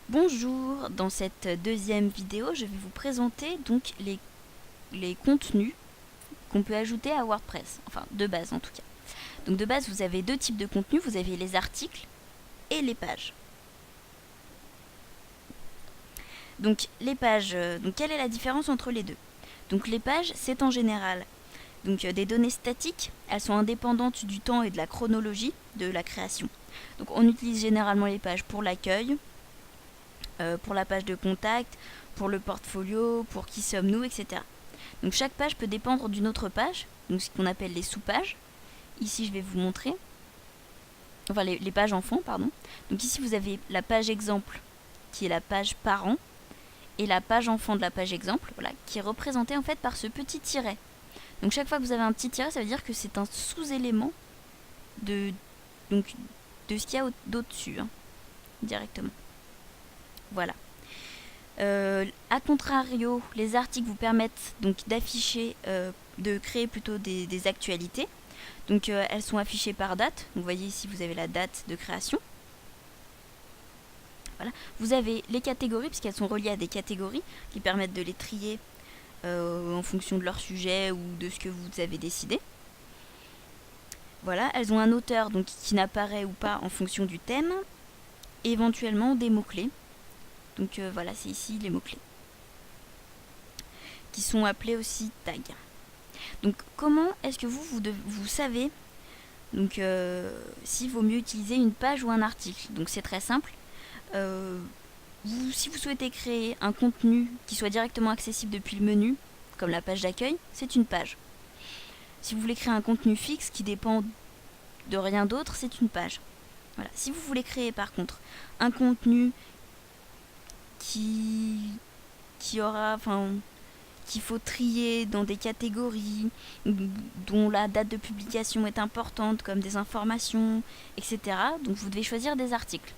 Bonjour, dans cette deuxième vidéo, je vais vous présenter donc les contenus qu'on peut ajouter à WordPress, enfin de base en tout cas. Donc de base, vous avez deux types de contenus, vous avez les articles et les pages. Donc les pages, donc quelle est la différence entre les deux? Donc les pages, c'est en général des données statiques, elles sont indépendantes du temps et de la chronologie de la création. Donc on utilise généralement les pages pour l'accueil, pour la page de contact, pour le portfolio, pour qui sommes-nous, etc. Donc chaque page peut dépendre d'une autre page, donc ce qu'on appelle les sous-pages. Ici je vais vous montrer, enfin les pages enfants, pardon. Donc ici vous avez la page exemple qui est la page parent et la page enfant de la page exemple, voilà, qui est représentée en fait par ce petit tiret. Donc chaque fois que vous avez un petit tiret, ça veut dire que c'est un sous-élément de ce qu'il y a d'au-dessus, directement. Voilà. A contrario, les articles vous permettent donc d'afficher, de créer plutôt des actualités. Donc elles sont affichées par date. Donc, vous voyez ici, vous avez la date de création. Voilà. Vous avez les catégories, puisqu'elles sont reliées à des catégories qui permettent de les trier en fonction de leur sujet ou de ce que vous avez décidé. Voilà, elles ont un auteur donc, qui n'apparaît ou pas en fonction du thème, et éventuellement des mots-clés. Donc voilà, c'est ici les mots-clés, qui sont appelés aussi tags. Donc comment est-ce que vous savez donc, s'il vaut mieux utiliser une page ou un article? Donc c'est très simple. Si vous souhaitez créer un contenu qui soit directement accessible depuis le menu, comme la page d'accueil, c'est une page. Si vous voulez créer un contenu fixe qui dépend de rien d'autre, c'est une page. Voilà. Si vous voulez créer par contre un contenu qu'il faut trier dans des catégories dont la date de publication est importante, comme des informations, etc. Donc vous devez choisir des articles.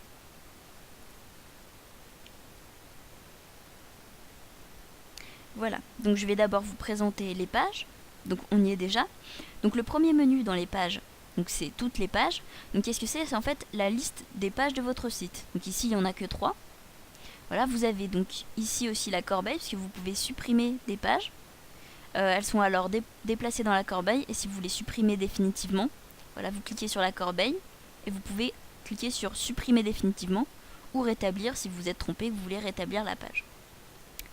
Voilà, donc je vais d'abord vous présenter les pages. Donc on y est déjà. Donc le premier menu dans les pages, donc c'est toutes les pages. Donc qu'est-ce que c'est? C'est en fait la liste des pages de votre site. Donc ici il n'y en a que 3. Voilà, vous avez donc ici aussi la corbeille, puisque vous pouvez supprimer des pages. Elles sont alors déplacées dans la corbeille, et si vous les supprimez définitivement, voilà, vous cliquez sur la corbeille, et vous pouvez cliquer sur supprimer définitivement, ou rétablir si vous êtes trompé, que vous voulez rétablir la page.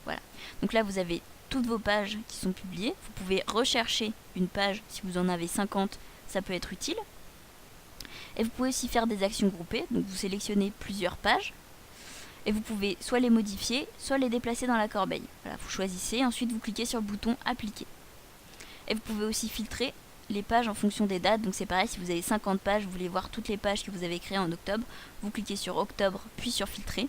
Voilà, donc là vous avez toutes vos pages qui sont publiées. Vous pouvez rechercher une page, si vous en avez 50, ça peut être utile. Et vous pouvez aussi faire des actions groupées, donc vous sélectionnez plusieurs pages, et vous pouvez soit les modifier, soit les déplacer dans la corbeille. Voilà, vous choisissez, ensuite vous cliquez sur le bouton appliquer. Et vous pouvez aussi filtrer les pages en fonction des dates. Donc c'est pareil, si vous avez 50 pages, vous voulez voir toutes les pages que vous avez créées en octobre, vous cliquez sur octobre, puis sur filtrer.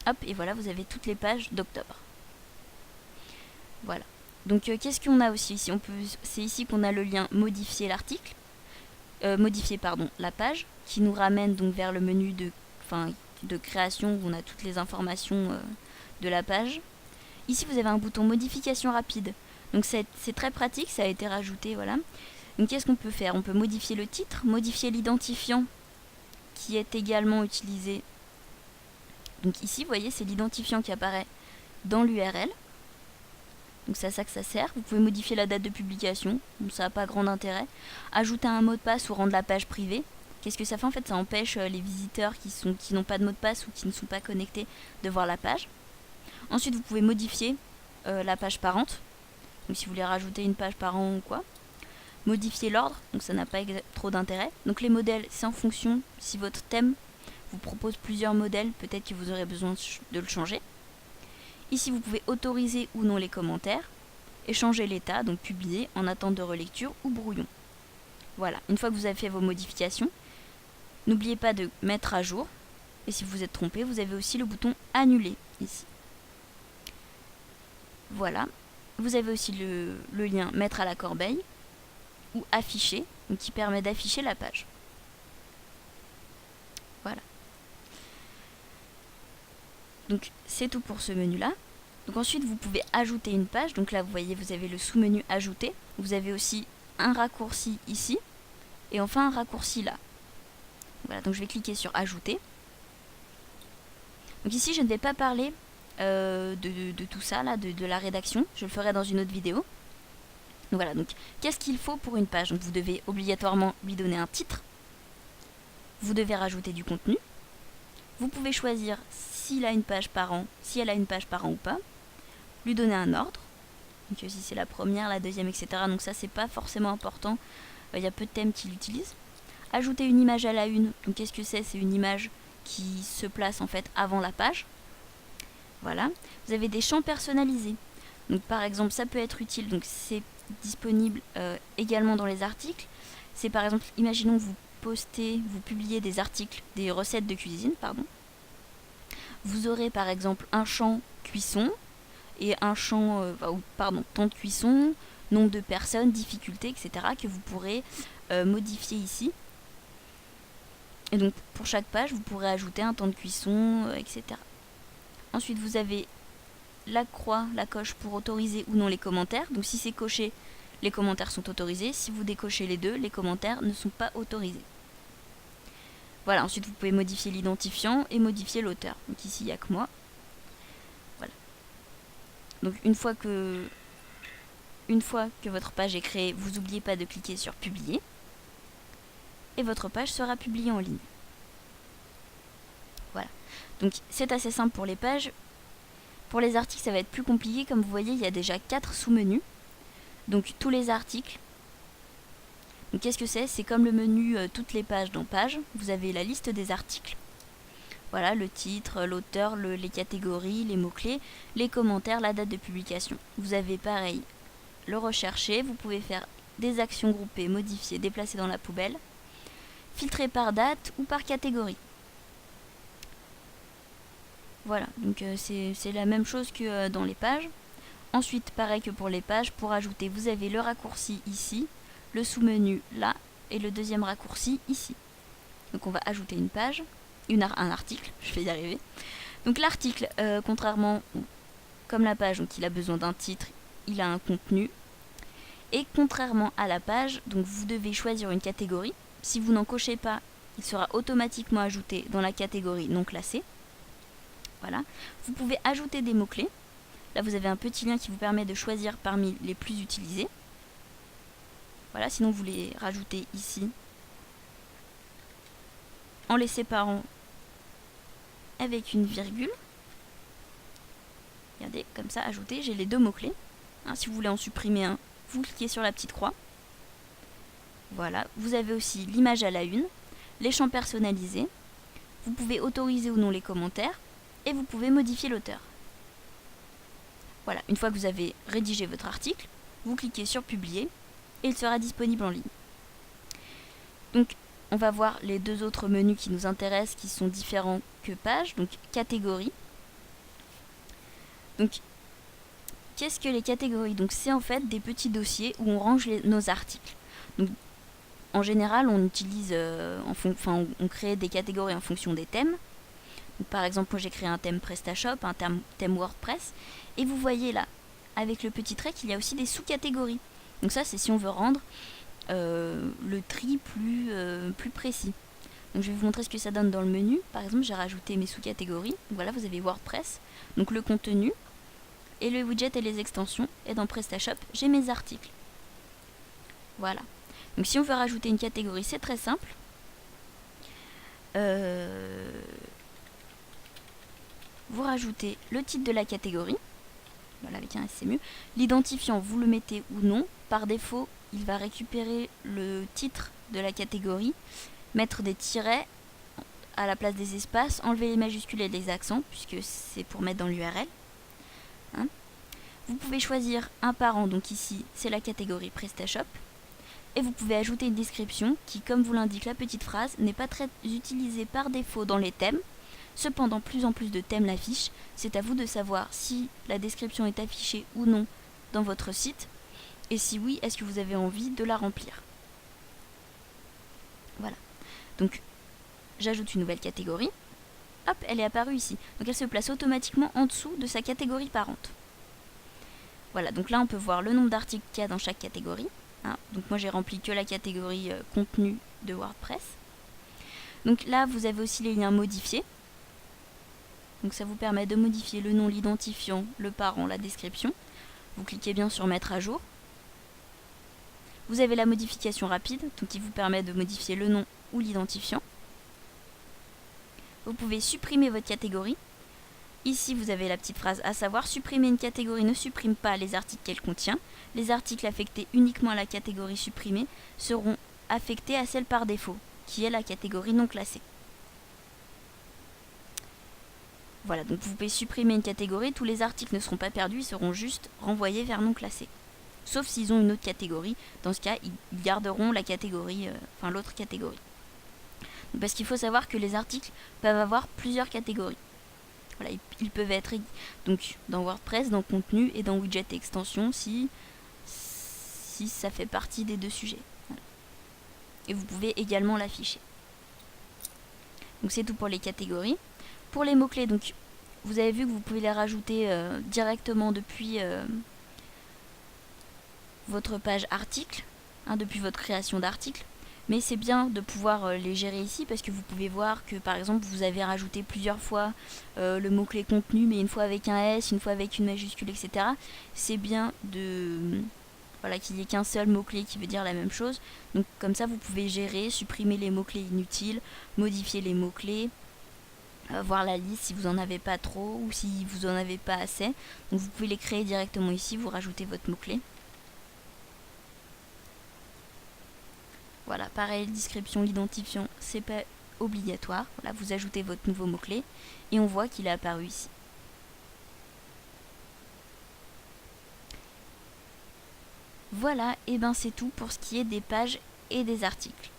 Hop, et voilà, vous avez toutes les pages d'octobre. Voilà. Donc qu'est-ce qu'on a aussi ici? C'est ici qu'on a le lien modifier l'article, modifier la page, qui nous ramène donc vers le menu de création où on a toutes les informations de la page. Ici vous avez un bouton modification rapide. Donc c'est très pratique, ça a été rajouté, voilà. Donc qu'est-ce qu'on peut faire? On peut modifier le titre, modifier l'identifiant qui est également utilisé. Donc ici vous voyez, c'est l'identifiant qui apparaît dans l'URL. Donc c'est à ça que ça sert. Vous pouvez modifier la date de publication, donc ça n'a pas grand intérêt. Ajouter un mot de passe ou rendre la page privée. Qu'est-ce que ça fait? En fait, ça empêche les visiteurs qui n'ont pas de mot de passe ou qui ne sont pas connectés de voir la page. Ensuite, vous pouvez modifier la page parente. Donc si vous voulez rajouter une page parent ou quoi. Modifier l'ordre, donc ça n'a pas trop d'intérêt. Donc les modèles, c'est en fonction si votre thème vous propose plusieurs modèles, peut-être que vous aurez besoin de le changer. Ici, vous pouvez autoriser ou non les commentaires et changer l'état, donc publier en attente de relecture ou brouillon. Voilà, une fois que vous avez fait vos modifications, n'oubliez pas de mettre à jour. Et si vous êtes trompé, vous avez aussi le bouton annuler ici. Voilà, vous avez aussi le lien mettre à la corbeille ou afficher, donc qui permet d'afficher la page. Voilà. Donc c'est tout pour ce menu-là. Donc ensuite vous pouvez ajouter une page. Donc là vous voyez, vous avez le sous-menu ajouter. Vous avez aussi un raccourci ici. Et enfin un raccourci là. Voilà, donc je vais cliquer sur ajouter. Donc ici, je ne vais pas parler de tout ça, là, de la rédaction. Je le ferai dans une autre vidéo. Donc voilà, donc qu'est-ce qu'il faut pour une page? Donc vous devez obligatoirement lui donner un titre. Vous devez rajouter du contenu. Vous pouvez choisir s'il a une page par an, si elle a une page par an ou pas. Lui donner un ordre. Donc si c'est la première, la deuxième, etc. Donc ça, c'est pas forcément important. Il y a peu de thèmes qui l'utilisent. Ajouter une image à la une. Donc qu'est-ce que c'est? C'est une image qui se place en fait avant la page. Voilà. Vous avez des champs personnalisés. Donc par exemple, ça peut être utile. Donc c'est disponible également dans les articles. C'est par exemple, imaginons que vous publiez des articles, des recettes de cuisine, pardon. Vous aurez par exemple un champ cuisson et un champ, temps de cuisson, nombre de personnes, difficulté, etc. que vous pourrez modifier ici. Et donc pour chaque page, vous pourrez ajouter un temps de cuisson, etc. Ensuite, vous avez la croix, la coche pour autoriser ou non les commentaires. Donc si c'est coché, les commentaires sont autorisés. Si vous décochez les deux, les commentaires ne sont pas autorisés. Voilà, ensuite vous pouvez modifier l'identifiant et modifier l'auteur. Donc ici, il n'y a que moi. Voilà. Donc une fois que votre page est créée, vous n'oubliez pas de cliquer sur publier. Et votre page sera publiée en ligne. Voilà. Donc c'est assez simple pour les pages. Pour les articles, ça va être plus compliqué. Comme vous voyez, il y a déjà 4 sous-menus. Donc tous les articles. Donc qu'est-ce que c'est? C'est comme le menu toutes les pages dans Pages. Vous avez la liste des articles. Voilà, le titre, l'auteur, les catégories, les mots-clés, les commentaires, la date de publication. Vous avez pareil le rechercher. Vous pouvez faire des actions groupées, modifier, déplacer dans la poubelle. Filtrer par date ou par catégorie. Voilà, donc c'est la même chose que dans les pages. Ensuite, pareil que pour les pages, pour ajouter, vous avez le raccourci ici, le sous-menu là, et le deuxième raccourci ici. Donc on va ajouter une page, un article, je vais y arriver. Donc l'article, contrairement, comme la page, donc il a besoin d'un titre, il a un contenu. Et contrairement à la page, donc vous devez choisir une catégorie. Si vous n'en cochez pas, il sera automatiquement ajouté dans la catégorie non classée. Voilà. Vous pouvez ajouter des mots-clés. Là, vous avez un petit lien qui vous permet de choisir parmi les plus utilisés. Voilà, sinon vous les rajoutez ici en les séparant avec une virgule. Regardez, comme ça, ajouter, j'ai les deux mots-clés. Si vous voulez en supprimer un, vous cliquez sur la petite croix. Voilà, vous avez aussi l'image à la une, les champs personnalisés. Vous pouvez autoriser ou non les commentaires et vous pouvez modifier l'auteur. Voilà, une fois que vous avez rédigé votre article, vous cliquez sur publier et il sera disponible en ligne. Donc, on va voir les deux autres menus qui nous intéressent, qui sont différents que page, donc catégorie. Donc, qu'est-ce que les catégories? Donc, c'est en fait des petits dossiers où on range nos articles. Donc, en général, on utilise, on crée des catégories en fonction des thèmes. Donc, par exemple, moi j'ai créé un thème PrestaShop, un thème WordPress. Et vous voyez là, avec le petit trait, qu'il y a aussi des sous-catégories. Donc ça, c'est si on veut rendre le tri plus précis. Donc je vais vous montrer ce que ça donne dans le menu. Par exemple, j'ai rajouté mes sous-catégories. Voilà, vous avez WordPress, donc le contenu, et le widget et les extensions. Et dans PrestaShop, j'ai mes articles. Voilà. Donc si on veut rajouter une catégorie, c'est très simple. Vous rajoutez le titre de la catégorie. Voilà, avec un S, c'est mieux. L'identifiant, vous le mettez ou non. Par défaut, il va récupérer le titre de la catégorie, mettre des tirets à la place des espaces, enlever les majuscules et les accents, puisque c'est pour mettre dans l'URL. Vous pouvez choisir un parent, donc ici, c'est la catégorie PrestaShop. Et vous pouvez ajouter une description qui, comme vous l'indique la petite phrase, n'est pas très utilisée par défaut dans les thèmes. Cependant, plus en plus de thèmes l'affichent. C'est à vous de savoir si la description est affichée ou non dans votre site. Et si oui, est-ce que vous avez envie de la remplir? Voilà. Donc, j'ajoute une nouvelle catégorie. Hop, elle est apparue ici. Donc, elle se place automatiquement en dessous de sa catégorie parente. Voilà, donc là, on peut voir le nombre d'articles qu'il y a dans chaque catégorie. Donc, moi, j'ai rempli que la catégorie contenu de WordPress. Donc là, vous avez aussi les liens modifiés. Donc ça vous permet de modifier le nom, l'identifiant, le parent, la description. Vous cliquez bien sur mettre à jour. Vous avez la modification rapide, donc qui vous permet de modifier le nom ou l'identifiant. Vous pouvez supprimer votre catégorie. Ici, vous avez la petite phrase à savoir, supprimer une catégorie ne supprime pas les articles qu'elle contient. Les articles affectés uniquement à la catégorie supprimée seront affectés à celle par défaut, qui est la catégorie non classée. Voilà, donc vous pouvez supprimer une catégorie, tous les articles ne seront pas perdus, ils seront juste renvoyés vers non classés. Sauf s'ils ont une autre catégorie, dans ce cas, ils garderont la catégorie, l'autre catégorie. Donc, parce qu'il faut savoir que les articles peuvent avoir plusieurs catégories. Voilà, ils peuvent être donc dans WordPress, dans contenu et dans widget et extension si ça fait partie des deux sujets. Voilà. Et vous pouvez également l'afficher. Donc c'est tout pour les catégories. Pour les mots-clés, donc vous avez vu que vous pouvez les rajouter directement depuis votre page article, depuis votre création d'article. Mais c'est bien de pouvoir les gérer ici parce que vous pouvez voir que par exemple vous avez rajouté plusieurs fois le mot-clé contenu, mais une fois avec un S, une fois avec une majuscule, etc. C'est bien qu'il n'y ait qu'un seul mot-clé qui veut dire la même chose. Donc comme ça vous pouvez gérer, supprimer les mots-clés inutiles, modifier les mots-clés, voir la liste si vous n'en avez pas trop ou si vous n'en avez pas assez. Donc vous pouvez les créer directement ici, vous rajoutez votre mot-clé. Voilà, pareil, description, l'identifiant, c'est pas obligatoire. Voilà, vous ajoutez votre nouveau mot-clé et on voit qu'il est apparu ici. Voilà, et ben c'est tout pour ce qui est des pages et des articles.